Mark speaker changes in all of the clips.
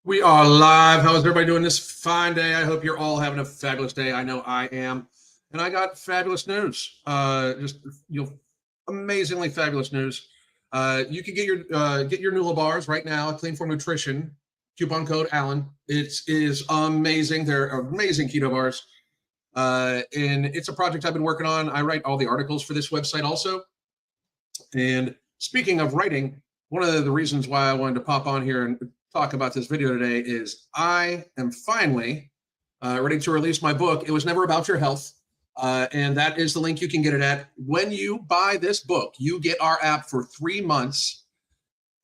Speaker 1: We are live. How is everybody doing this fine day? I hope you're all having a fabulous day. I know I am. And I got fabulous news. Amazingly fabulous news. You can get your Nula bars right now, Clean Form Nutrition, coupon code Alan. It is amazing. They're amazing keto bars. And it's a project I've been working on. I write all the articles for this website also. And speaking of writing, one of the reasons why I wanted to pop on here and talk about this video today is I am finally ready to release my book. It was never about your health. And that is the link you can get it at. When you buy this book, you get our app for 3 months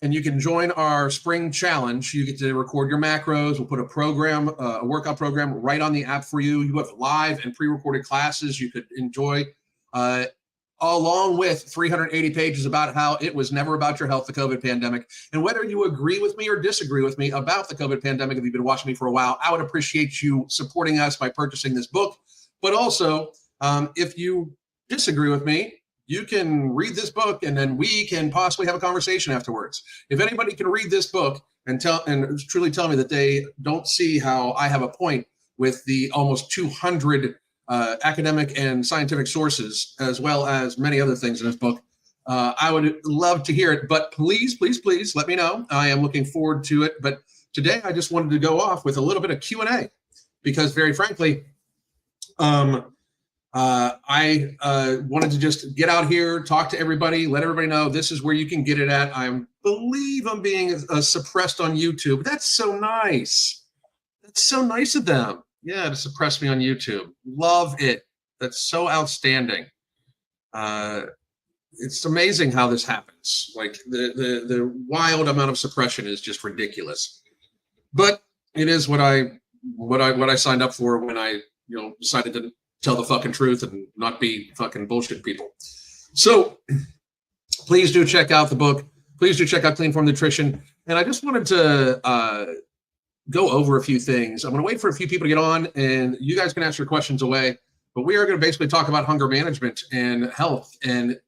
Speaker 1: and you can join our spring challenge. You get to record your macros. We'll put a workout program right on the app for you. You have live and pre-recorded classes you could enjoy. Along with 380 pages about how it was never about your health, the COVID pandemic. And whether you agree with me or disagree with me about the COVID pandemic, if you've been watching me for a while, I would appreciate you supporting us by purchasing this book. But also, if you disagree with me, you can read this book and then we can possibly have a conversation afterwards. If anybody can read this book and truly tell me that they don't see how I have a point with the almost 200 academic and scientific sources, as well as many other things in this book, I would love to hear it. But please, please, please let me know. I am looking forward to it. But today I just wanted to go off with a little bit of Q&A because, very frankly, I wanted to just get out here, talk to everybody, let everybody know this is where you can get it at. I believe I'm being suppressed on YouTube. That's so nice. That's so nice of them. Yeah, to suppress me on YouTube. Love it. That's so outstanding. It's amazing how this happens. Like the wild amount of suppression is just ridiculous. But it is what I signed up for when I decided to tell the fucking truth and not be fucking bullshit people. So please do check out the book. Please do check out Clean Form Nutrition. And I just wanted to go over a few things. I'm going to wait for a few people to get on and you guys can ask your questions away, but we are going to basically talk about hunger management and health and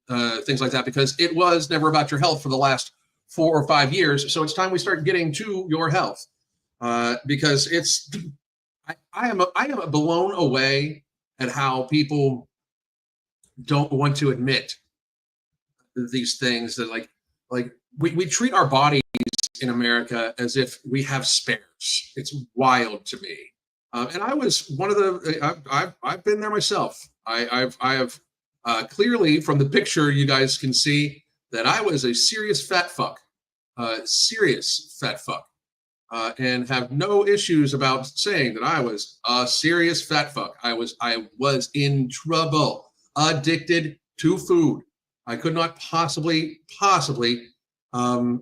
Speaker 1: things like that, because it was never about your health for the last 4 or 5 years. So it's time we start getting to your health, because I am blown away at how people don't want to admit these things that like we treat our bodies in America as if we have spares. It's wild to me. And I was one of the, I've been there myself. I have clearly from the picture, you guys can see that I was a serious fat fuck, and have no issues about saying that I was a serious fat fuck. I was in trouble, addicted to food. I could not possibly deal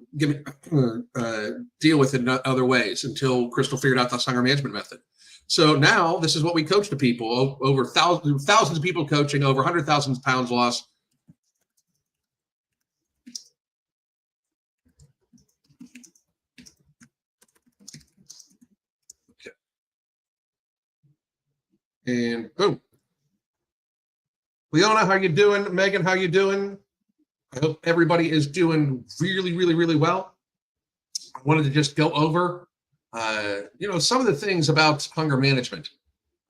Speaker 1: with it in other ways until Crystal figured out the hunger management method. So now this is what we coach to people, over thousands of people coaching, over 100,000 pounds lost. Okay. And boom. Leona, how you doing? Megan, how you doing? I hope everybody is doing really, really, really well. I wanted to just go over, some of the things about hunger management.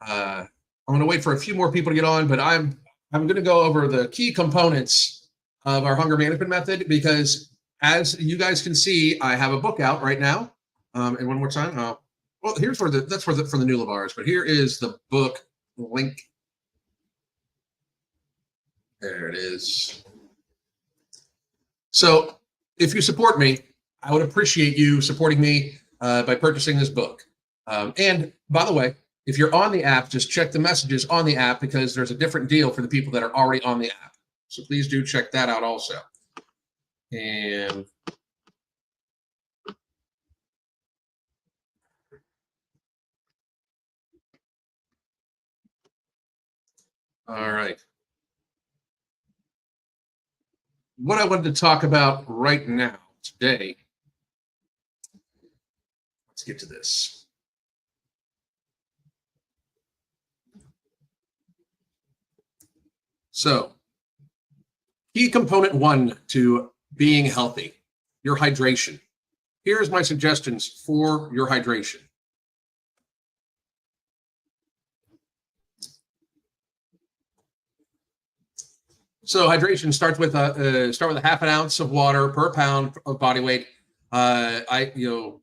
Speaker 1: I'm going to wait for a few more people to get on, but I'm going to go over the key components of our hunger management method, because as you guys can see, I have a book out right now. And one more time. Well, here's for the Nula bars, but here is the book link. There it is. So if you support me, I would appreciate you supporting me by purchasing this book. And by the way, if you're on the app, just check the messages on the app, because there's a different deal for the people that are already on the app. So please do check that out also. And all right. What I wanted to talk about right now, today, let's get to this. So, key component 1 to being healthy, your hydration. here's my suggestions for your hydration. So hydration starts with a half an ounce of water per pound of body weight. Example,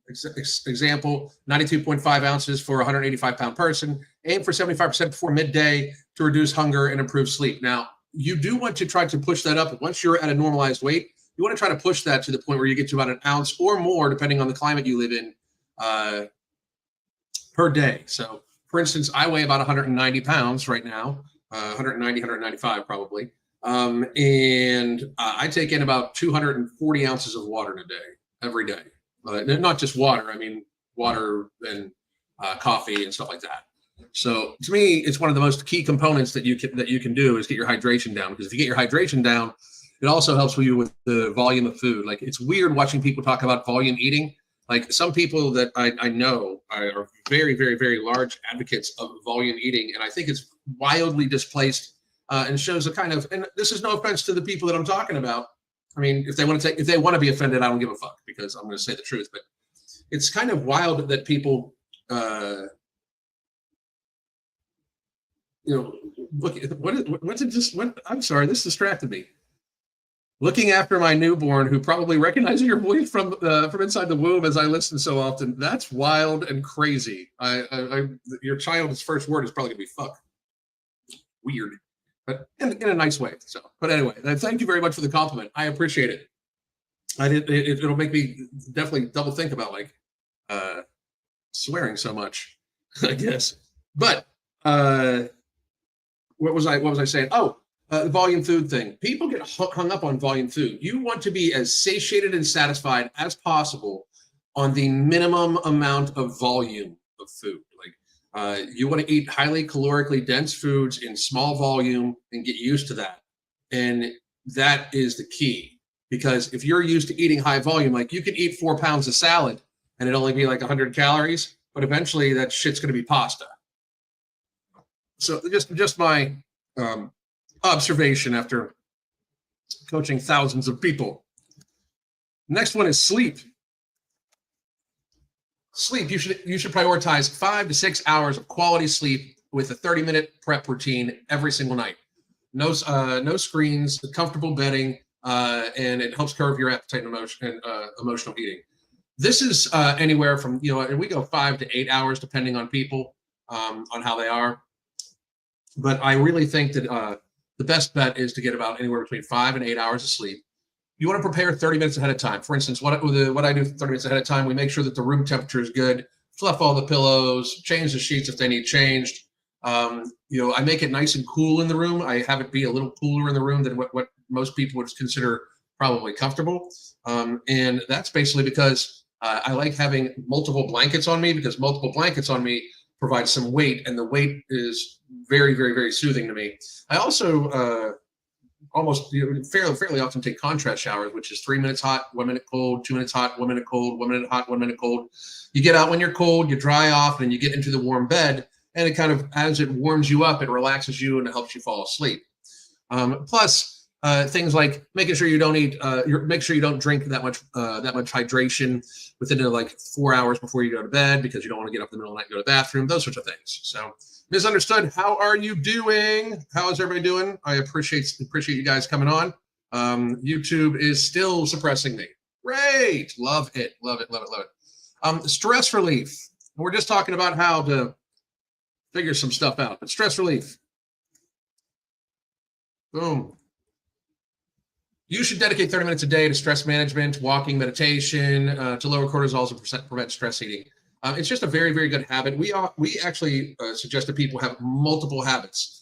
Speaker 1: 92.5 ounces for a 185-pound person. Aim for 75% before midday to reduce hunger and improve sleep. Now, you do want to try to push that up. Once you're at a normalized weight, you want to try to push that to the point where you get to about an ounce or more, depending on the climate you live in, per day. So, for instance, I weigh about 190 pounds right now, 190, 195 probably. And I take in about 240 ounces of water in a day, every day. Not just water, I mean, water and coffee and stuff like that. So to me, it's one of the most key components that you can do is get your hydration down. Because if you get your hydration down, it also helps you with the volume of food. Like, it's weird watching people talk about volume eating. Like, some people that I know are very, very, very large advocates of volume eating. And I think it's wildly displaced and shows a kind of, and this is no offense to the people that I'm talking about. I mean, if they want to be offended, I don't give a fuck, because I'm going to say the truth. But it's kind of wild that people, look, I'm sorry, this distracted me. Looking after my newborn, who probably recognizes your voice from inside the womb as I listen so often. That's wild and crazy. Your child's first word is probably going to be fuck. Weird. But in a nice way. So, but anyway, thank you very much for the compliment. I appreciate it. It'll make me definitely double think about swearing so much, I guess. But what was I saying? Oh, the volume food thing. People get hung up on volume food. You want to be as satiated and satisfied as possible on the minimum amount of volume of food. You want to eat highly calorically dense foods in small volume and get used to that. And that is the key, because if you're used to eating high volume, like, you can eat 4 pounds of salad and it'd only be like 100 calories, but eventually that shit's going to be pasta. So just my observation after coaching thousands of people. Next one is sleep. Sleep, you should prioritize 5 to 6 hours of quality sleep with a 30-minute prep routine every single night. No screens, comfortable bedding, and it helps curb your appetite and emotional eating. This is anywhere from, and we go 5 to 8 hours depending on people, on how they are. But I really think that the best bet is to get about anywhere between 5 and 8 hours of sleep. You want to prepare 30 minutes ahead of time. For instance, what I do 30 minutes ahead of time, we make sure that the room temperature is good, fluff all the pillows, change the sheets if they need changed. I make it nice and cool in the room. I have it be a little cooler in the room than what most people would consider probably comfortable. And that's basically because I like having multiple blankets on me, because multiple blankets on me provide some weight, and the weight is very, very, very soothing to me. I also fairly often take contrast showers, which is 3 minutes hot, 1 minute cold, 2 minutes hot, 1 minute cold, 1 minute hot, 1 minute cold. You get out when you're cold, you dry off, and you get into the warm bed. And it kind of, as it warms you up, it relaxes you and it helps you fall asleep. Plus, things like making sure you don't drink that much hydration within 4 hours before you go to bed, because you don't want to get up in the middle of the night and go to the bathroom, those sorts of things. So, Misunderstood, how are you doing? How is everybody doing? I appreciate you guys coming on. YouTube is still suppressing me. Great. Love it. Love it. Love it. Love it. Stress relief. We're just talking about how to figure some stuff out. But stress relief. Boom. You should dedicate 30 minutes a day to stress management, walking, meditation, to lower cortisol and prevent stress eating. It's just a very, very good habit. We actually suggest that people have multiple habits.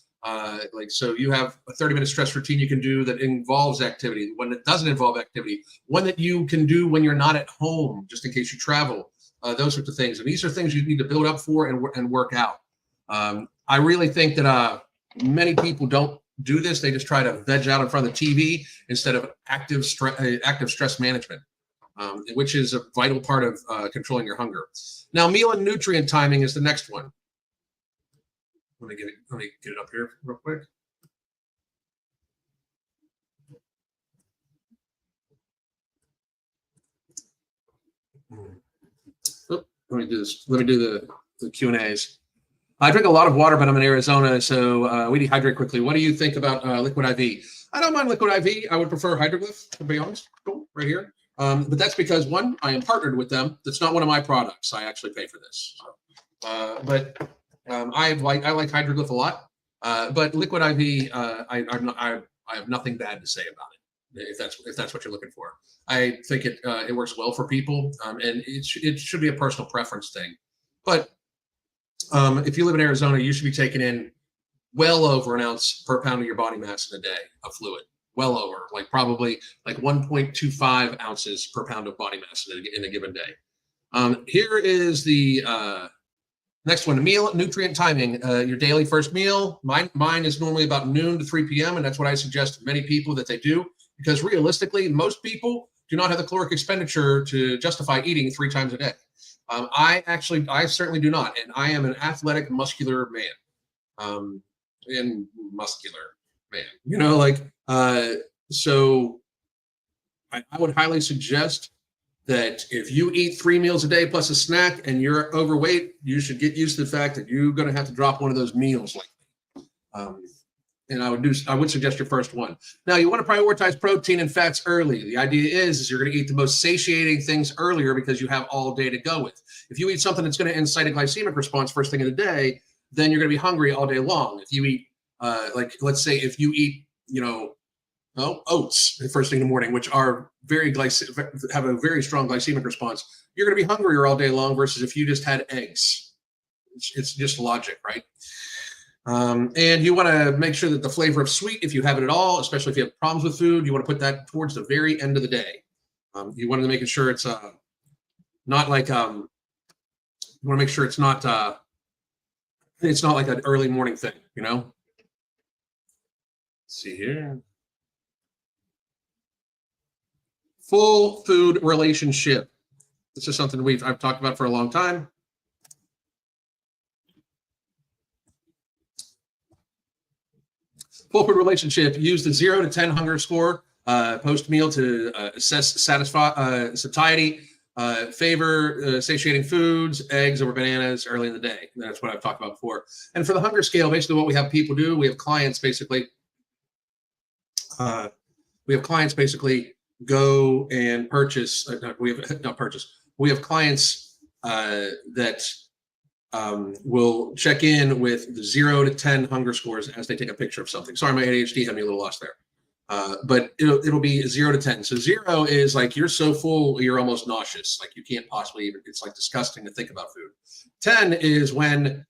Speaker 1: So you have a 30-minute stress routine you can do that involves activity, one that doesn't involve activity, one that you can do when you're not at home, just in case you travel, those sorts of things. And these are things you need to build up for and work out. I really think that many people don't do this. They just try to veg out in front of the TV instead of active stress management, which is a vital part of controlling your hunger. Now, meal and nutrient timing is the next one. Let me get it up here real quick. let me do this. Let me do the Q&As. I drink a lot of water, but I'm in Arizona, so we dehydrate quickly. What do you think about liquid IV? I don't mind liquid IV. I would prefer Hydroglyph, to be honest. Cool, right here. But that's because, one, I am partnered with them. That's not one of my products. I actually pay for this. So, I like Hydroglyph a lot. But liquid IV, I have nothing bad to say about it. If that's what you're looking for, I think it works well for people, and it should be a personal preference thing. But if you live in Arizona, you should be taking in well over an ounce per pound of your body mass in a day of fluid. Well over, probably 1.25 ounces per pound of body mass in a given day. Here is the next one: meal nutrient timing. Your daily first meal. Mine is normally about noon to 3 p.m. and that's what I suggest to many people that they do, because realistically, most people do not have the caloric expenditure to justify eating 3 times a day. I certainly do not, and I am an athletic, muscular man. So I would highly suggest that if you eat 3 meals a day plus a snack and you're overweight, you should get used to the fact that you're going to have to drop one of those meals and I would suggest your first one. Now, you want to prioritize protein and fats early. The idea is you're going to eat the most satiating things earlier because you have all day to go with. If you eat something that's going to incite a glycemic response first thing in the day, then you're going to be hungry all day long. If you eat, let's say if you eat, oats first thing in the morning, which are have a very strong glycemic response, you're going to be hungrier all day long versus if you just had eggs. It's just logic, right? And you want to make sure that the flavor of sweet, if you have it at all, especially if you have problems with food, you want to put that towards the very end of the day. You want to make sure it's not like you want to make sure it's not like an early morning thing, Let's see here. Full food relationship. This is something I've talked about for a long time. Full food relationship. Use the 0 to 10 hunger score post meal to assess satiety. Favor satiating foods, eggs over bananas early in the day. That's what I've talked about before. And for the hunger scale, basically what we have people do, we have clients basically go and purchase. We have clients that will check in with the 0 to 10 hunger scores as they take a picture of something. Sorry, my ADHD had me a little lost there. But it'll be 0 to 10. So 0 is like you're so full you're almost nauseous, like you can't possibly even. It's like disgusting to think about food. 10 is when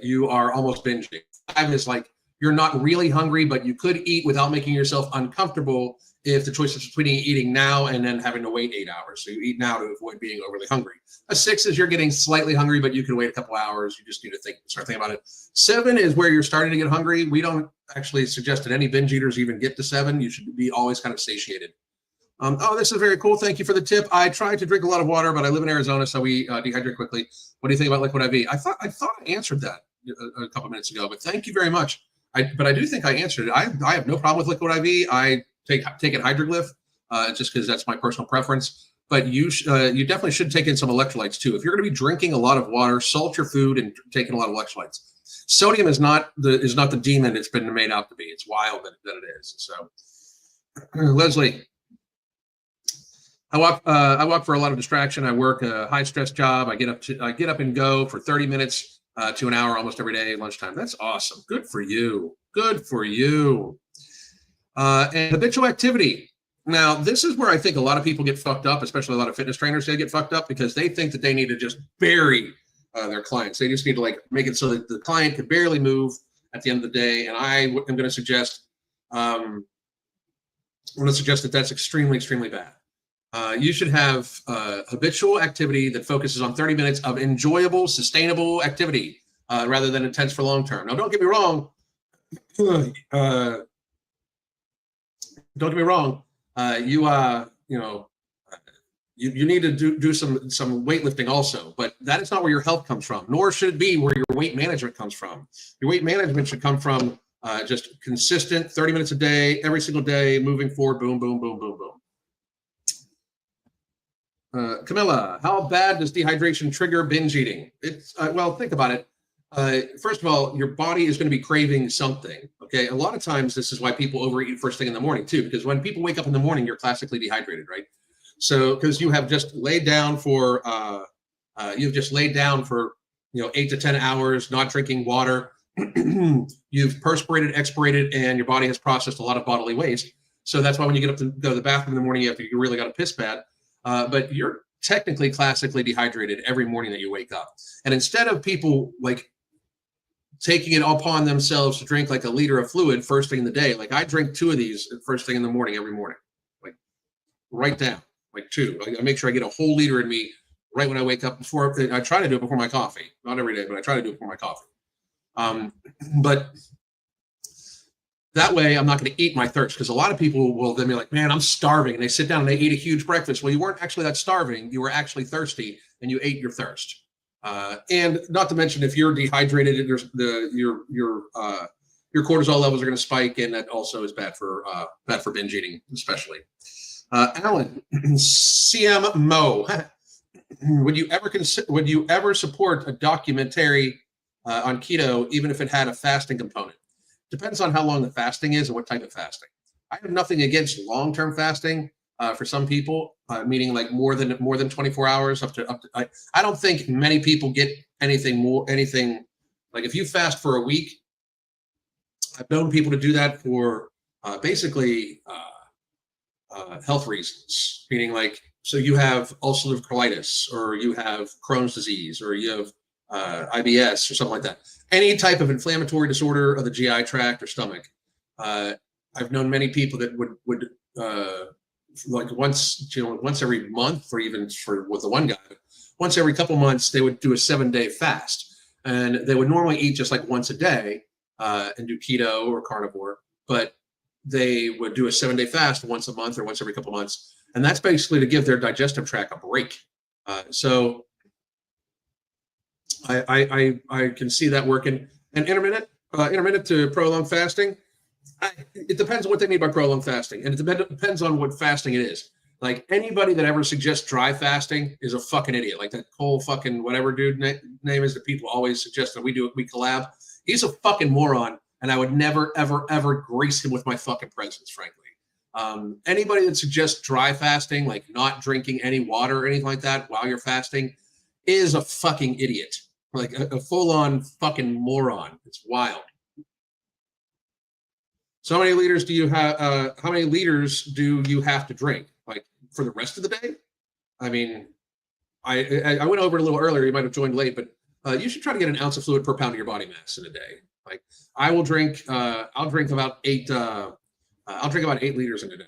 Speaker 1: you are almost binging. 5 is like you're not really hungry, but you could eat without making yourself uncomfortable if the choice is between eating now and then having to wait 8 hours. So you eat now to avoid being overly hungry. A 6 is you're getting slightly hungry, but you can wait a couple hours. You just need to start thinking about it. 7 is where you're starting to get hungry. We don't actually suggest that any binge eaters even get to 7. You should be always kind of satiated. This is very cool. Thank you for the tip. I try to drink a lot of water, but I live in Arizona, so we dehydrate quickly. What do you think about liquid IV? I thought I answered that a couple minutes ago, but thank you very much. But I do think I answered it. I have no problem with liquid IV. I take it Hydroglyph just because that's my personal preference. But you definitely should take in some electrolytes too. If you're going to be drinking a lot of water, salt your food and taking a lot of electrolytes. Sodium is not the demon it's been made out to be. It's wild that it is. So, Leslie, I walk for a lot of distraction. I work a high stress job. I get up and go for 30 minutes to an hour almost every day at lunchtime. That's awesome. Good for you. Good for you. And habitual activity. Now, this is where I think a lot of people get fucked up, especially a lot of fitness trainers. They get fucked up because they think that they need to just bury their clients. They just need to make it so that the client can barely move at the end of the day. And I am going to suggest, that that's extremely, extremely bad. You should have habitual activity that focuses on 30 minutes of enjoyable, sustainable activity rather than intense for long term. Now, don't get me wrong. You need to do some weightlifting also, but that is not where your health comes from, nor should it be where your weight management comes from. Your weight management should come from just consistent 30 minutes a day, every single day, moving forward, boom, boom, boom, boom, boom. Camilla, how bad does dehydration trigger binge eating? It's well, think about it. First of all, your body is going to be craving something. Okay, a lot of times this is why people overeat first thing in the morning too, because when people wake up in the morning, you're classically dehydrated, right? So because you have just laid down for 8 to 10 hours not drinking water. You've perspirated, expirated, and your body has processed a lot of bodily waste. So that's why when you get up to go to the bathroom in the morning, you really got to piss bad. But you're technically classically dehydrated every morning that you wake up. And instead of people like taking it upon themselves to drink like a liter of fluid first thing in the day, like I drink 2 of these first thing in the morning every morning, like right down, like 2. I make sure I get a whole liter in me right when I wake up. Before I try to do it before my coffee, not every day, but I try to do it before my coffee. But that way I'm not going to eat my thirst, because a lot of people will then be like, man, I'm starving. And they sit down and they eat a huge breakfast. Well, you weren't actually that starving. You were actually thirsty and you ate your thirst. And not to mention, if you're dehydrated, your cortisol levels are going to spike, and that also is bad for binge eating, especially. Alan, CM Mo, would you ever support a documentary on keto, even if it had a fasting component? Depends on how long the fasting is and what type of fasting. I have nothing against long-term fasting for some people, meaning like more than 24 hours up to. I don't think many people get anything like if you fast for a week. I've known people to do that for basically health reasons, meaning like, so you have ulcerative colitis, or you have Crohn's disease, or you have IBS or something like that. Any type of inflammatory disorder of the GI tract or stomach. I've known many people that would like once every month, or even with the one guy, once every couple months, they would do a 7-day fast, and they would normally eat just like once a day and do keto or carnivore, but they would do a 7-day fast once a month or once every couple months, and that's basically to give their digestive tract a break. So I can see that working. And intermittent to prolonged fasting, it depends on what they mean by prolonged fasting, and it depends on what fasting it is. Like anybody that ever suggests dry fasting is a fucking idiot. Like that whole fucking whatever dude name is that people always suggest that we collab. He's a fucking moron, and I would never ever ever grace him with my fucking presence, frankly. Anybody that suggests dry fasting, like not drinking any water or anything like that while you're fasting, is a fucking idiot. Like a full-on fucking moron. It's wild. So how many liters do you have? How many liters do you have to drink? Like for the rest of the day? I mean, I went over it a little earlier. You might have joined late, but you should try to get an ounce of fluid per pound of your body mass in a day. Like I will drink. I'll drink about 8. I'll drink about 8 liters in a day.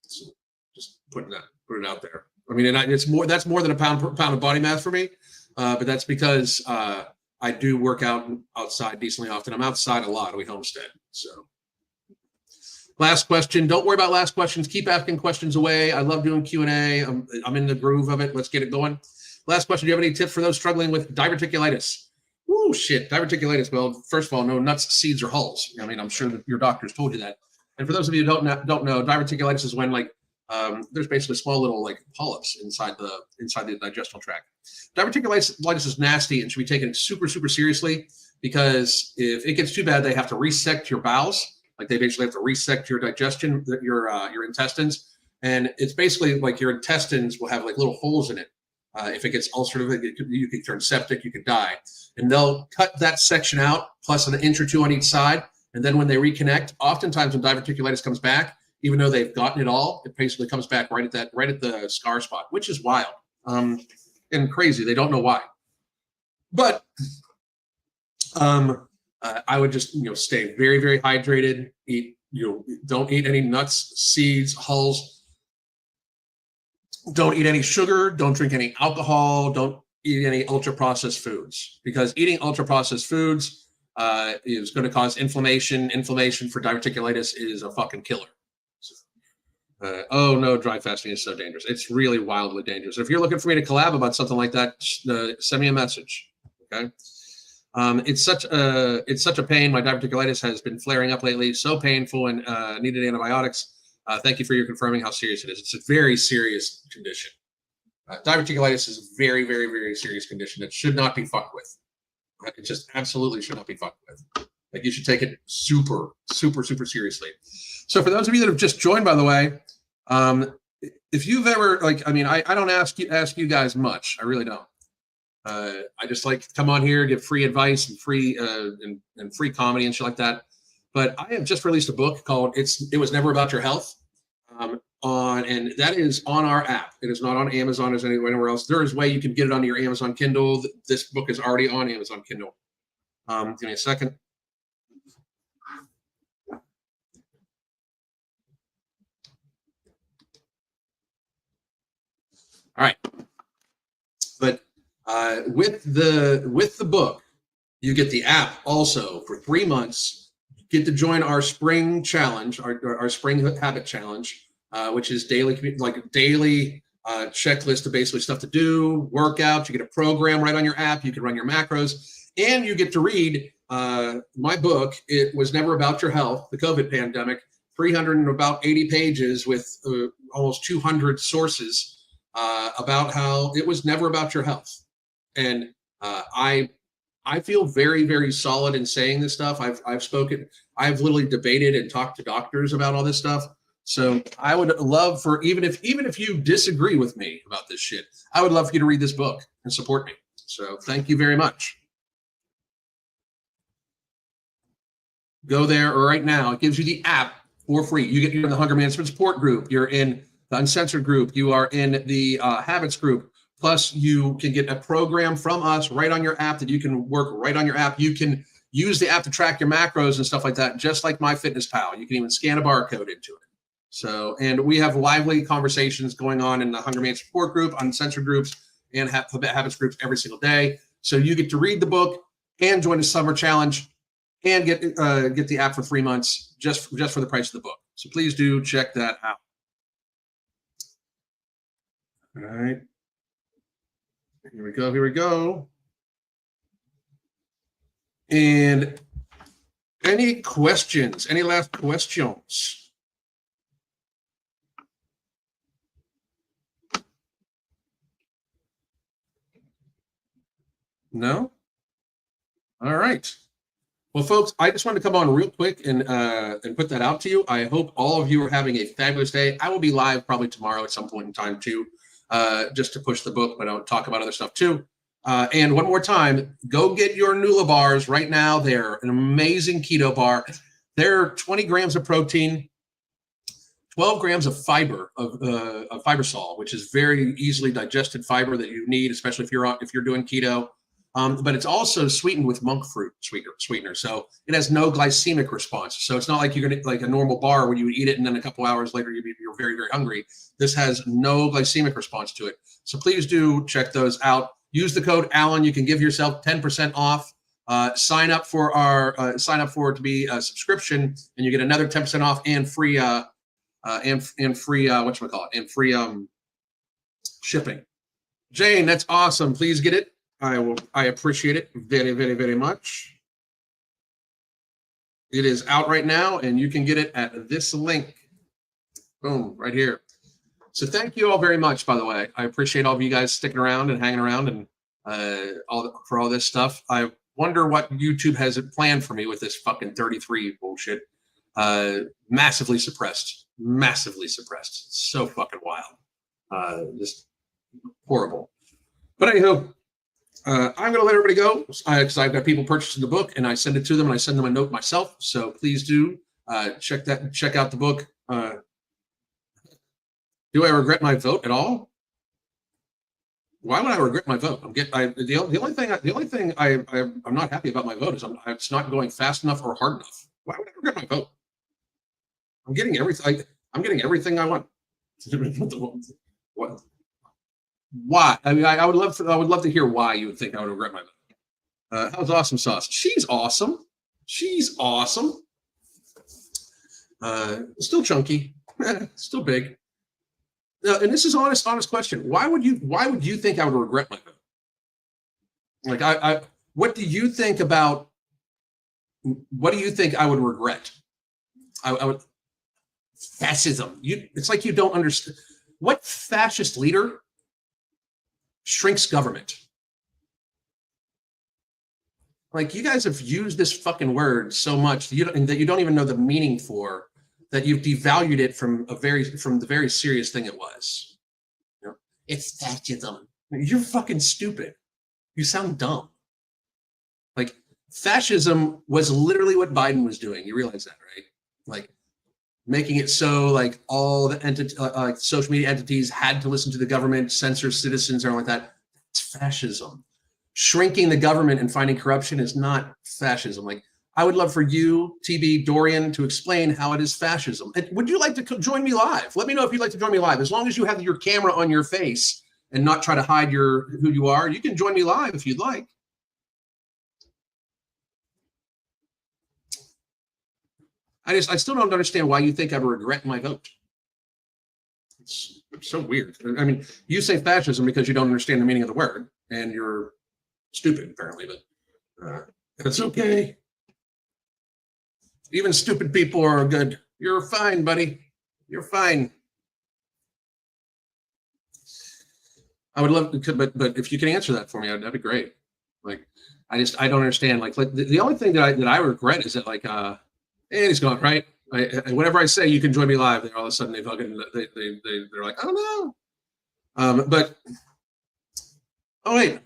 Speaker 1: So just put it out there. I mean, and it's more. That's more than a pound of body mass for me. But that's because I do work out outside decently often. I'm outside a lot. We homestead. So last question. Don't worry about last questions. Keep asking questions away. I love doing Q&A. I'm in the groove of it. Let's get it going. Last question. Do you have any tips for those struggling with diverticulitis? Woo, shit. Diverticulitis. Well, first of all, no nuts, seeds, or hulls. I mean, I'm sure that your doctors told you that. And for those of you who don't know, diverticulitis is when like there's basically small little like polyps inside the digestional tract. Diverticulitis is nasty and should be taken super, super seriously, because if it gets too bad, they have to resect your bowels. Like they basically have to resect your digestion, your intestines. And it's basically like your intestines will have like little holes in it. If it gets ulcerative, you could turn septic, you could die. And they'll cut that section out plus an inch or 2 on each side. And then when they reconnect, oftentimes when diverticulitis comes back, even though they've gotten it all, it basically comes back right at the scar spot, which is wild and crazy. They don't know why. But I would just stay very, very hydrated. Don't eat any nuts, seeds, hulls. Don't eat any sugar. Don't drink any alcohol. Don't eat any ultra processed foods, because eating ultra processed foods is going to cause inflammation. Inflammation for diverticulitis is a fucking killer. Oh no, dry fasting is so dangerous. It's really wildly dangerous. If you're looking for me to collab about something like that, send me a message. Okay. It's such a pain. My diverticulitis has been flaring up lately. So painful, and needed antibiotics. Thank you for your confirming how serious it is. It's a very serious condition. Diverticulitis is a very, very, very serious condition that should not be fucked with. It just absolutely should not be fucked with. Like, you should take it super, super, super seriously. So for those of you that have just joined, by the way, if you've ever, like, I mean, I don't ask you guys much. I really don't. I just like to come on here, give free advice and free and free comedy and shit like that. But I have just released a book called "It Was Never About Your Health," and that is on our app. It is not on Amazon or anywhere else. There is a way you can get it on your Amazon Kindle. This book is already on Amazon Kindle. Give me a second. All right, but with the book, you get the app also for 3 months. You get to join our spring challenge, our spring habit challenge, which is daily checklist of basically stuff to do, workouts. You get a program right on your app. You can run your macros, and you get to read my book. It Was Never About Your Health: The COVID Pandemic. 380 pages with almost 200 sources. About how it was never about your health. And I feel very, very solid in saying this stuff. I've literally debated and talked to doctors about all this stuff. So I would love for, even if you disagree with me about this shit, I would love for you to read this book and support me. So thank you very much. Go there right now. It gives you the app for free. You're in the Hunger Management Support Group. You're in the Uncensored group. You are in the Habits group. Plus, you can get a program from us right on your app that you can work right on your app. You can use the app to track your macros and stuff like that, just like MyFitnessPal. You can even scan a barcode into it. So, and we have lively conversations going on in the Hunger Management Support Group, Uncensored groups, and Habits groups every single day. So you get to read the book and join the summer challenge and get the app for 3 months just for the price of the book. So please do check that out. All right. Here we go. And any questions? Any last questions? No? All right. Well, folks, I just wanted to come on real quick and put that out to you. I hope all of you are having a fabulous day. I will be live probably tomorrow at some point in time too, just to push the book, but I'll talk about other stuff too. And one more time, go get your Nula bars right now. They're an amazing keto bar. They're 20 grams of protein, 12 grams of fiber of fiber salt, which is very easily digested fiber that you need, especially if you're doing keto. But it's also sweetened with monk fruit sweetener, so it has no glycemic response. So it's not like you're gonna like a normal bar where you would eat it and then a couple hours later you're very, very hungry. This has no glycemic response to it. So please do check those out. Use the code Alan. You can give yourself 10% off. Sign up for it to be a subscription, and you get another 10% off and free shipping. Jane, that's awesome. Please get it. I appreciate it very, very, very much. It is out right now, and you can get it at this link. Boom, right here. So thank you all very much, by the way. I appreciate all of you guys sticking around and hanging around and for all this stuff. I wonder what YouTube has planned for me with this fucking 33 bullshit. Massively suppressed. It's so fucking wild. Just horrible. But anywho, I'm going to let everybody go because I've got people purchasing the book, and I send it to them, and I send them a note myself. So please do check out the book. Do I regret my vote at all? Why would I regret my vote? The only thing I'm not happy about my vote is it's not going fast enough or hard enough. Why would I regret my vote? I'm getting everything. I'm getting everything I want. What? Why? I mean, I would love to hear why you would think I would regret my vote. How's Awesome Sauce? She's awesome. Still chunky, still big. And this is honest question. Why would you think I would regret my vote? Like what do you think about? What do you think I would regret? I would fascism. It's like you don't understand. What fascist leader shrinks government. Like, you guys have used this fucking word so much that you don't even know the meaning for, that you've devalued it from the very serious thing it was. You know, it's fascism. You're fucking stupid. You sound dumb. Like, fascism was literally what Biden was doing. You realize that, right? Like, making it so like all the like social media entities had to listen to the government, censor citizens, or like that. It's fascism. Shrinking the government and finding corruption is not fascism. Like, I would love for you, TB, Dorian, to explain how it is fascism. And would you like to join me live? Let me know if you'd like to join me live. As long as you have your camera on your face and not try to hide who you are, you can join me live if you'd like. I still don't understand why you think I would regret my vote. It's so weird. I mean, you say fascism because you don't understand the meaning of the word, and you're stupid, apparently, but that's okay. Even stupid people are good. You're fine, buddy. You're fine. I would love to, but if you can answer that for me, that'd be great. Like, I don't understand. Like the only thing that I regret is that, like, and he's gone, right? And whenever I say you can join me live, they're all of a sudden they're like, I don't know. But oh wait,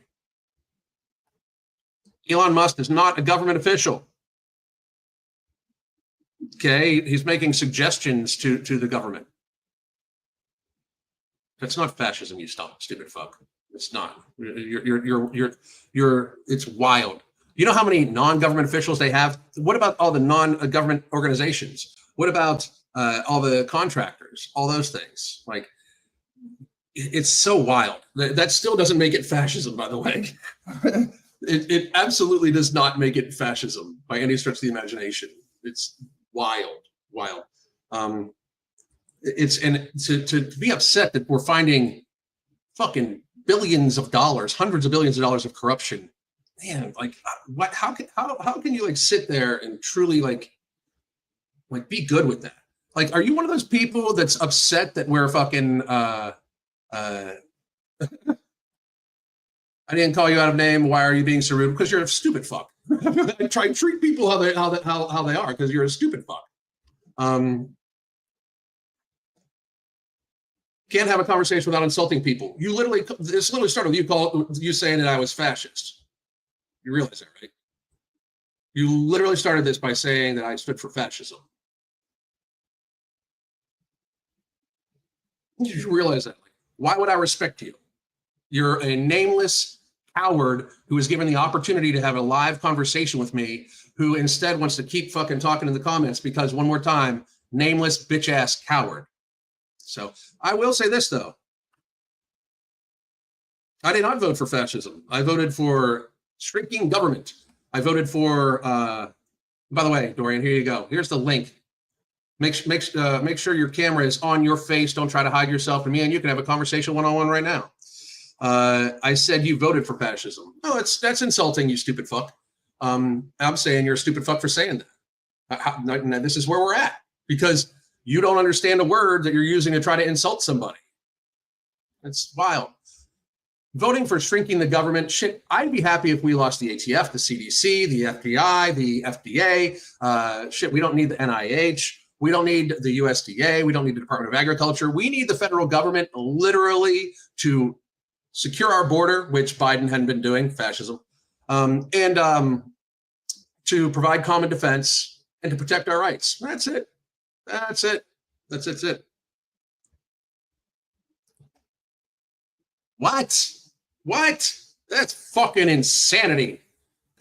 Speaker 1: Elon Musk is not a government official. Okay, he's making suggestions to the government. That's not fascism, you stupid fuck. It's not. It's wild. You know how many non-government officials they have? What about all the non-government organizations? What about all the contractors? All those things. Like, it's so wild. That still doesn't make it fascism, by the way. It absolutely does not make it fascism by any stretch of the imagination. It's wild. To be upset that we're finding fucking billions of dollars, hundreds of billions of dollars of corruption. Man, like, what? How can you like sit there and truly like be good with that? Like, are you one of those people that's upset that we're fucking I didn't call you out of name. Why are you being so rude? Because you're a stupid fuck. Try and treat people how they are, because you're a stupid fuck. Can't have a conversation without insulting people. This literally started with you saying that I was fascist. You realize that, right? You literally started this by saying that I stood for fascism. You realize that? Like, why would I respect you? You're a nameless coward who is given the opportunity to have a live conversation with me, who instead wants to keep fucking talking in the comments because, one more time, nameless bitch ass coward. So I will say this, though. I did not vote for fascism. I voted for shrinking government. I voted for, by the way, Dorian, here you go. Here's the link. Make sure your camera is on your face. Don't try to hide yourself from me, and you can have a conversation one-on-one right now. I said you voted for fascism. No, that's insulting, you stupid fuck. I'm saying you're a stupid fuck for saying that. This is where we're at, because you don't understand a word that you're using to try to insult somebody. It's wild. Voting for shrinking the government, shit, I'd be happy if we lost the ATF, the CDC, the FBI, the FDA. Shit, we don't need the NIH. We don't need the USDA. We don't need the Department of Agriculture. We need the federal government literally to secure our border, which Biden hadn't been doing, fascism, and to provide common defense and to protect our rights. That's it. That's it. That's it. What? That's fucking insanity.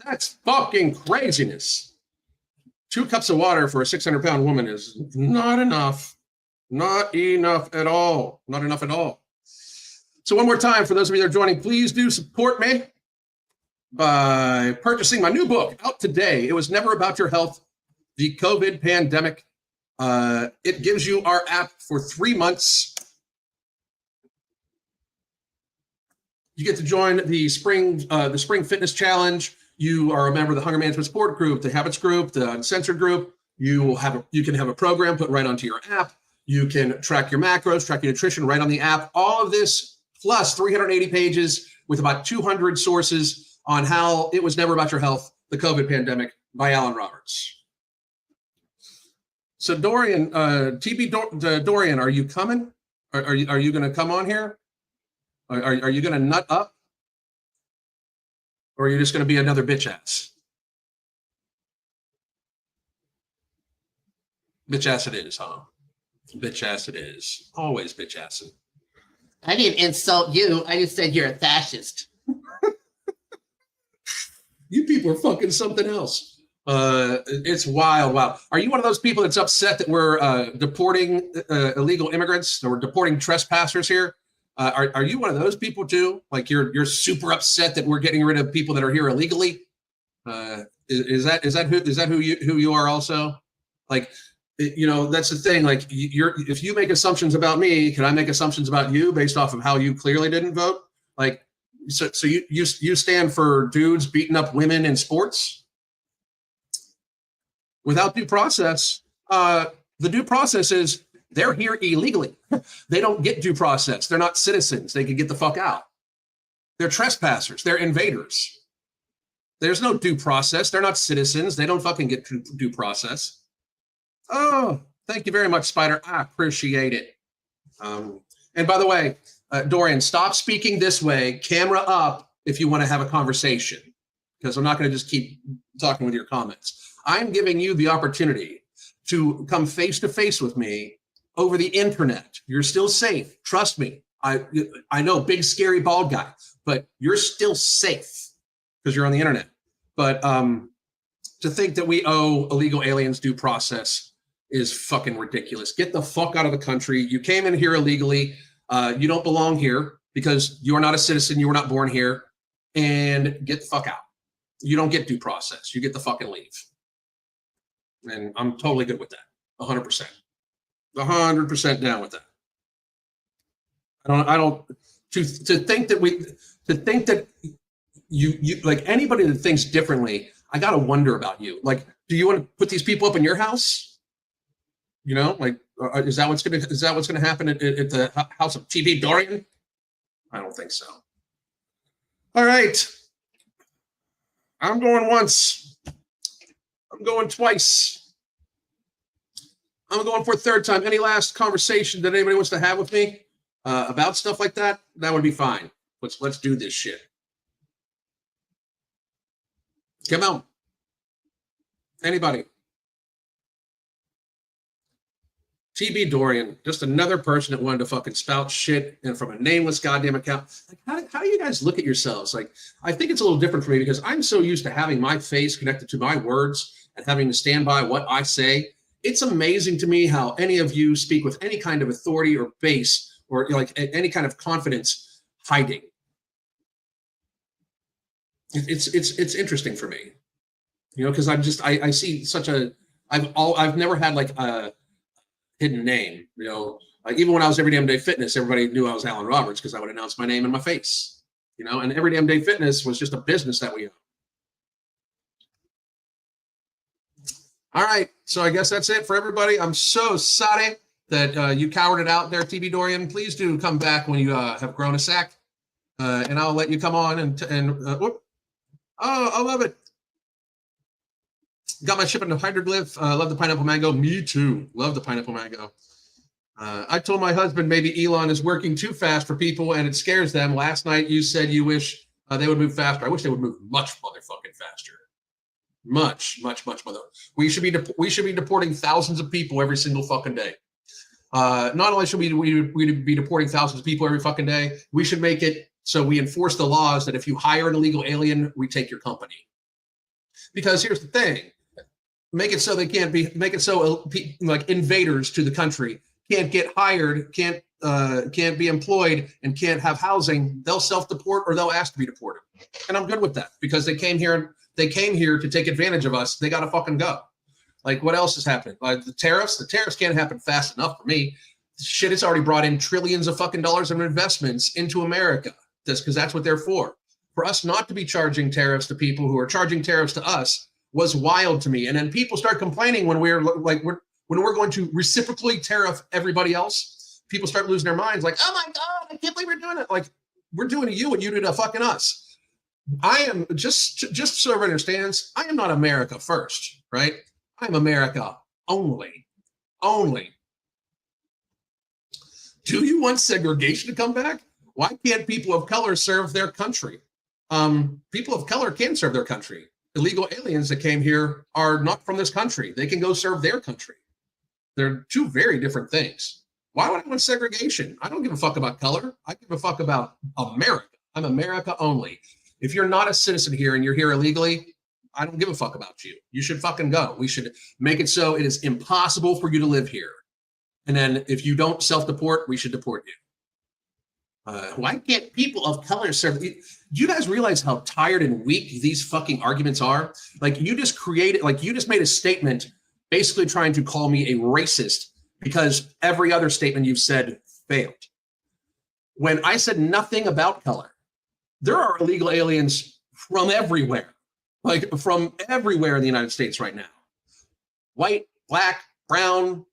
Speaker 1: That's fucking craziness. 2 cups of water for a 600-pound woman is not enough. Not enough at all. Not enough at all. So one more time, for those of you that are joining, please do support me by purchasing my new book, out today. It was never about your health, the COVID pandemic. It gives you our app for 3 months. You get to join the spring fitness challenge. You are a member of the Hunger Management Support Group, the Habits Group, the Uncensored Group. You can have a program put right onto your app. You can track your macros, track your nutrition right on the app. All of this plus 380 pages with about 200 sources on how it was never about your health, the COVID pandemic, by Alan Roberts. So Dorian, Dorian, are you coming? Are you going to come on here? Are you going to nut up? Or are you just going to be another bitch ass? Bitch ass it is, huh? Bitch ass it is. Always bitch assing.
Speaker 2: I didn't insult you. I just said you're a fascist.
Speaker 1: You people are fucking something else. It's wild. Wow. Are you one of those people that's upset that we're deporting illegal immigrants or deporting trespassers here? Are you one of those people too? Like you're super upset that we're getting rid of people that are here illegally? Is that who you are also? Like, you know, that's the thing. Like, if you make assumptions about me, can I make assumptions about you based off of how you clearly didn't vote? Like, so you stand for dudes beating up women in sports without due process. The due process is they're here illegally. They don't get due process. They're not citizens. They can get the fuck out. They're trespassers. They're invaders. There's no due process. They're not citizens. They don't fucking get due process. Oh, thank you very much, Spider. I appreciate it. And by the way, Dorian, stop speaking this way. Camera up if you want to have a conversation, because I'm not going to just keep talking with your comments. I'm giving you the opportunity to come face to face with me over the internet. You're still safe. Trust me. I know, big, scary, bald guy, but you're still safe because you're on the internet. But to think that we owe illegal aliens due process is fucking ridiculous. Get the fuck out of the country. You came in here illegally. You don't belong here because you are not a citizen. You were not born here. And get the fuck out. You don't get due process. You get the fucking leave. And I'm totally good with that. 100%. 100% down with that. I don't to think that you like anybody that thinks differently, I gotta wonder about you. Like, do you want to put these people up in your house? You know, like, is that what's gonna happen at the house of TB Dorian? I don't think so. All right, I'm going once. I'm going twice. I'm going for a third time. Any last conversation that anybody wants to have with me about stuff like that? That would be fine. Let's do this shit. Come on. Anybody? TB Dorian, just another person that wanted to fucking spout shit and from a nameless goddamn account. Like, how do you guys look at yourselves? Like, I think it's a little different for me because I'm so used to having my face connected to my words and having to stand by what I say. It's amazing to me how any of you speak with any kind of authority or base or like any kind of confidence hiding. It's interesting for me, you know, because I see such a I've never had like a hidden name, you know. Like even when I was Every Damn Day Fitness, everybody knew I was Alan Roberts because I would announce my name and my face, you know. And Every Damn Day Fitness was just a business that we owned. All right, so I guess that's it for everybody. I'm so sorry that you cowered it out there, TB Dorian. Please do come back when you have grown a sack, and I'll let you come on and whoop. Oh, I love it. Got my ship into hydroglyph. Love the pineapple mango. Me too. Love the pineapple mango. I told my husband maybe Elon is working too fast for people and it scares them. Last night you said you wish they would move faster. I wish they would move much motherfucking faster. Much mother. We should be deporting thousands of people every single fucking day. Not only should we be deporting thousands of people every fucking day, we should make it so we enforce the laws that if you hire an illegal alien, we take your company. Because here's the thing. Make it so like invaders to the country can't get hired, can't be employed, and can't have housing. They'll self-deport or they'll ask to be deported. And I'm good with that because they came here to take advantage of us. They got to fucking go. Like what else is happening? The tariffs can't happen fast enough for me. Shit, it's already brought in trillions of fucking dollars of investments into America. Just because that's what they're for. For us not to be charging tariffs to people who are charging tariffs to us was wild to me. And then people start complaining when we're going to reciprocally tariff everybody else. people start losing their minds, like, oh my God, I can't believe we're doing it. Like, we're doing to you what you do to fucking us. I am, just so everyone understands, I am not America first, right? I'm America only. Only. Do you want segregation to come back? Why can't people of color serve their country? People of color can serve their country. Illegal aliens that came here are not from this country. They can go serve their country. They're two very different things. Why would I want segregation? I don't give a fuck about color. I give a fuck about America. I'm America only. If you're not a citizen here and you're here illegally, I don't give a fuck about you. You should fucking go. We should make it so it is impossible for you to live here. And then if you don't self-deport, we should deport you. Why can't people of color serve? Do you guys realize how tired and weak these fucking arguments are? Like, you just created, like, you just made a statement basically trying to call me a racist because every other statement you've said failed. When I said nothing about color, there are illegal aliens from everywhere, like from everywhere in the United States right now. White, black, brown,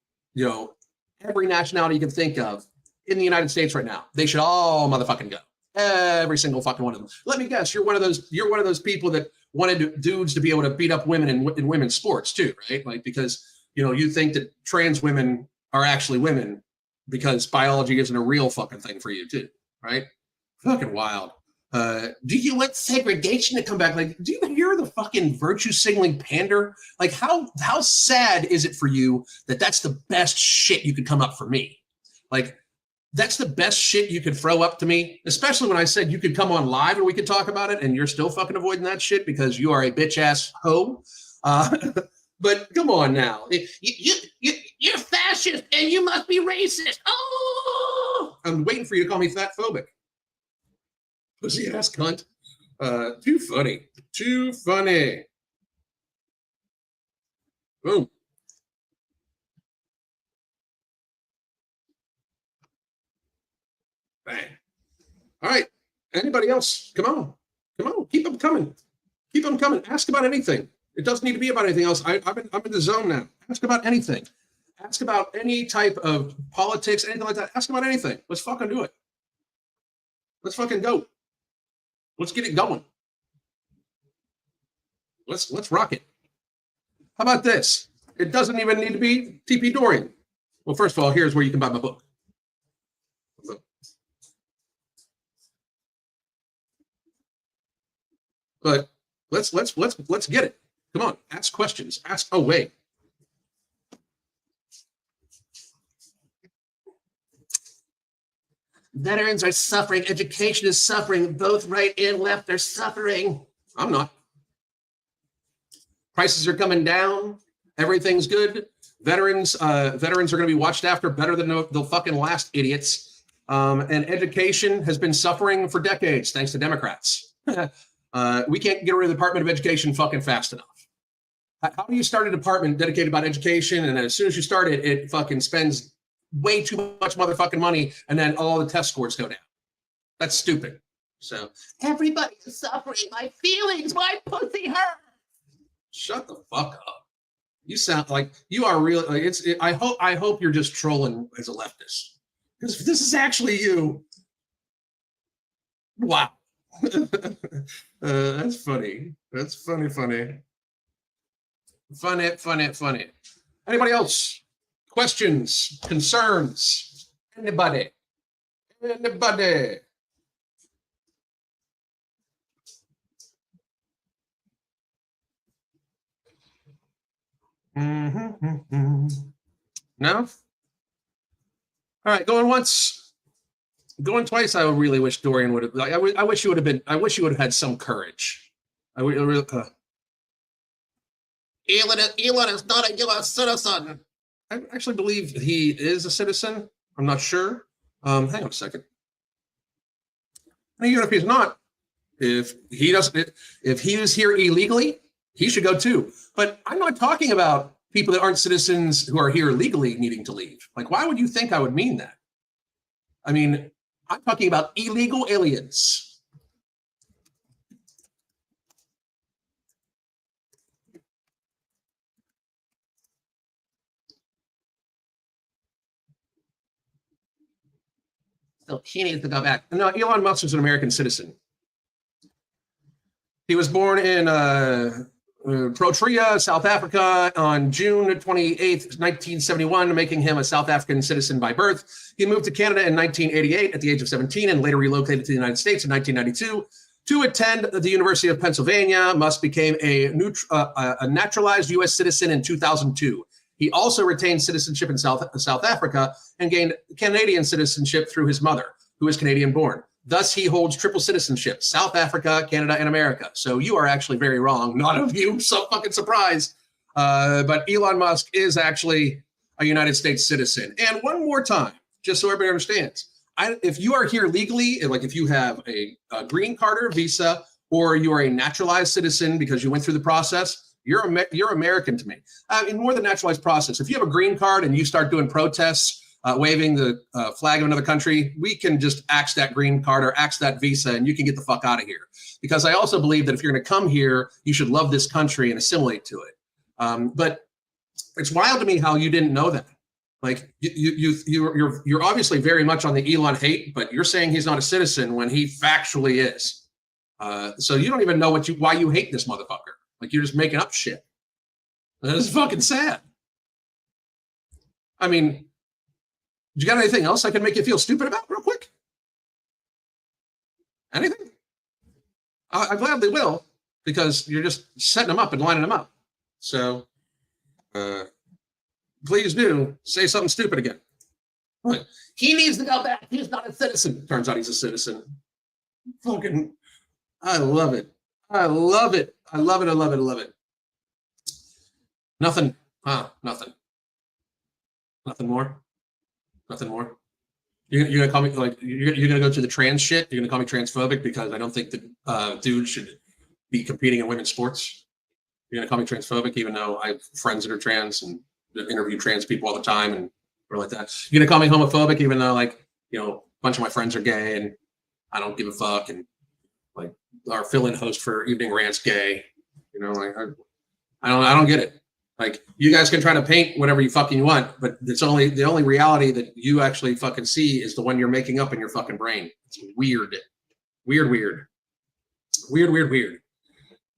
Speaker 1: every nationality you can think of in the United States right now. They should all motherfucking go. Every single fucking one of them. Let me guess, you're one of those people that wanted dudes to be able to beat up women in women's sports too, right? Like, because you think that trans women are actually women because biology isn't a real fucking thing for you too, right? Fucking wild. Do you want segregation to come back? Like, do you hear the fucking virtue signaling pander? Like, how sad is it for you that that's the best shit you could come up for me? Like, that's the best shit you could throw up to me, especially when I said you could come on live and we could talk about it, and you're still fucking avoiding that shit because you are a bitch ass hoe. But come on now, you're fascist and you must be racist. Oh, I'm waiting for you to call me fat phobic. Pussy ass cunt. Too funny. Too funny. Boom. Bang. All right. Anybody else? Come on. Come on. Keep them coming. Keep them coming. Ask about anything. It doesn't need to be about anything else. I'm in the zone now. Ask about anything. Ask about any type of politics, anything like that. Ask about anything. Let's fucking do it. Let's fucking go. Let's get it going. Let's rock it. How about this? It doesn't even need to be TP Dorian. Well, first of all, here's where you can buy my book. But let's get it. Come on, ask questions. Ask. Oh wait. Veterans are suffering. Education is suffering. Both right and left are suffering. I'm not. Prices are coming down. Everything's good. Veterans are going to be watched after better than the fucking last idiots. And education has been suffering for decades thanks to Democrats. We can't get rid of the Department of Education fucking fast enough. How do you start a department dedicated about education, and then as soon as you start it, it fucking spends way too much motherfucking money, and then all the test scores go down? That's stupid. So everybody is suffering. My feelings, my pussy hurt. Shut the fuck up. You sound like you are really. Like I hope you're just trolling as a leftist, because if this is actually you, wow. That's funny. That's funny. Funny. Anybody else? Questions, concerns? Anybody? No? All right, going once, going twice. I really wish Dorian would have. Like, I wish you would have been. I wish you would have had some courage. Elon is not a U.S. citizen. I actually believe he is a citizen. I'm not sure. Hang on a second. Even if he's not, if he is here illegally, he should go too. But I'm not talking about people that aren't citizens who are here legally needing to leave. Like, why would you think I would mean that? I mean, I'm talking about illegal aliens.
Speaker 2: So he needs to go back.
Speaker 1: No, Elon Musk is an American citizen. He was born in Pretoria, South Africa on June 28th, 1971, making him a South African citizen by birth. He moved to Canada in 1988 at the age of 17 and later relocated to the United States in 1992 to attend the University of Pennsylvania. Musk became a naturalized U.S. citizen in 2002. He also retained citizenship in South Africa and gained Canadian citizenship through his mother, who is Canadian-born. Thus, he holds triple citizenship, South Africa, Canada, and America. So you are actually very wrong. None of you, so fucking surprised. But Elon Musk is actually a United States citizen. And one more time, just so everybody understands, if you are here legally, like if you have a green card or visa, or you are a naturalized citizen because you went through the process, you're American to me. In more than naturalized process, if you have a green card and you start doing protests, waving the flag of another country, we can just axe that green card or axe that visa and you can get the fuck out of here. Because I also believe that if you're going to come here, you should love this country and assimilate to it. But it's wild to me how you didn't know that. Like you're obviously very much on the Elon hate, but you're saying he's not a citizen when he factually is. So you don't even know why you hate this motherfucker. Like you're just making up shit. That is fucking sad. I mean, you got anything else I can make you feel stupid about real quick? Anything? I gladly will, because you're just setting them up and lining them up. So please do say something stupid again. But he needs to go back. He's not a citizen. Turns out he's a citizen. Fucking, I love it. I love it. I love it. I love it. I love it. Nothing. Nothing. Nothing more. Nothing more. You're gonna call me like you're gonna go to the trans shit. You're gonna call me transphobic because I don't think that dudes should be competing in women's sports. You're gonna call me transphobic even though I have friends that are trans and interview trans people all the time and or like that. You're gonna call me homophobic even though like a bunch of my friends are gay and I don't give a fuck and like our fill-in host for Evening Rant's gay. Like I don't get it. Like you guys can try to paint whatever you fucking want, but it's the only reality that you actually fucking see is the one you're making up in your fucking brain. It's weird.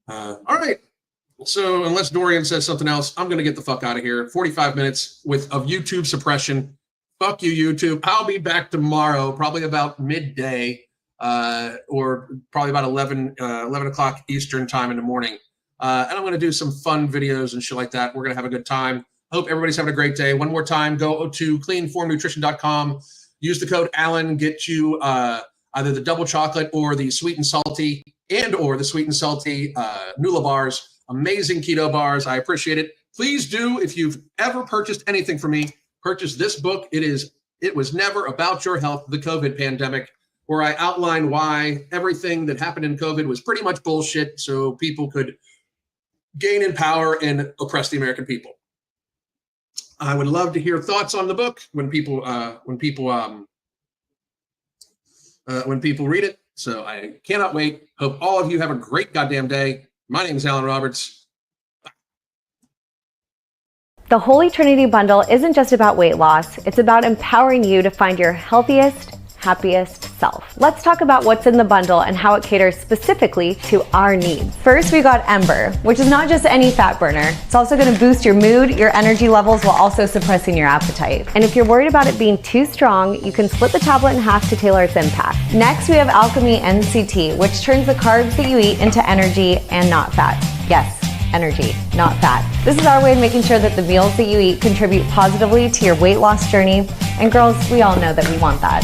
Speaker 1: All right. So unless Dorian says something else, I'm gonna get the fuck out of here. 45 minutes of YouTube suppression. Fuck you, YouTube. I'll be back tomorrow, probably about midday, or probably about 11 o'clock Eastern time in the morning. And I'm going to do some fun videos and shit like that. We're going to have a good time. I hope everybody's having a great day. One more time, go to cleanformnutrition.com. Use the code Alan, get you either the double chocolate or the sweet and salty Nula bars. Amazing keto bars. I appreciate it. Please do, if you've ever purchased anything from me, purchase this book. It was never about your health, the COVID pandemic, where I outline why everything that happened in COVID was pretty much bullshit so people could gain in power and oppress the American people. I would love to hear thoughts on the book when people read it. So I cannot wait. Hope all of you have a great goddamn day. My name is Alan Roberts.
Speaker 3: The Holy Trinity Bundle isn't just about weight loss. It's about empowering you to find your healthiest, happiest self. Let's talk about what's in the bundle and how it caters specifically to our needs. First, we got Ember, which is not just any fat burner. It's also going to boost your mood, your energy levels, while also suppressing your appetite. And if you're worried about it being too strong, you can split the tablet in half to tailor its impact. Next, we have Alchemy NCT, which turns the carbs that you eat into energy and not fat. Yes, energy, not fat. This is our way of making sure that the meals that you eat contribute positively to your weight loss journey. And girls, we all know that we want that.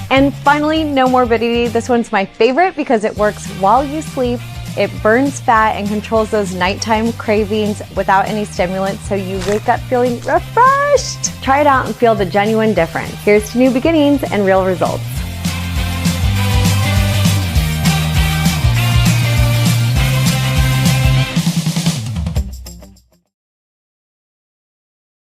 Speaker 3: And finally, no morbidity. This one's my favorite because it works while you sleep. It burns fat and controls those nighttime cravings without any stimulants, so you wake up feeling refreshed. Try it out and feel the genuine difference. Here's to new beginnings and real results.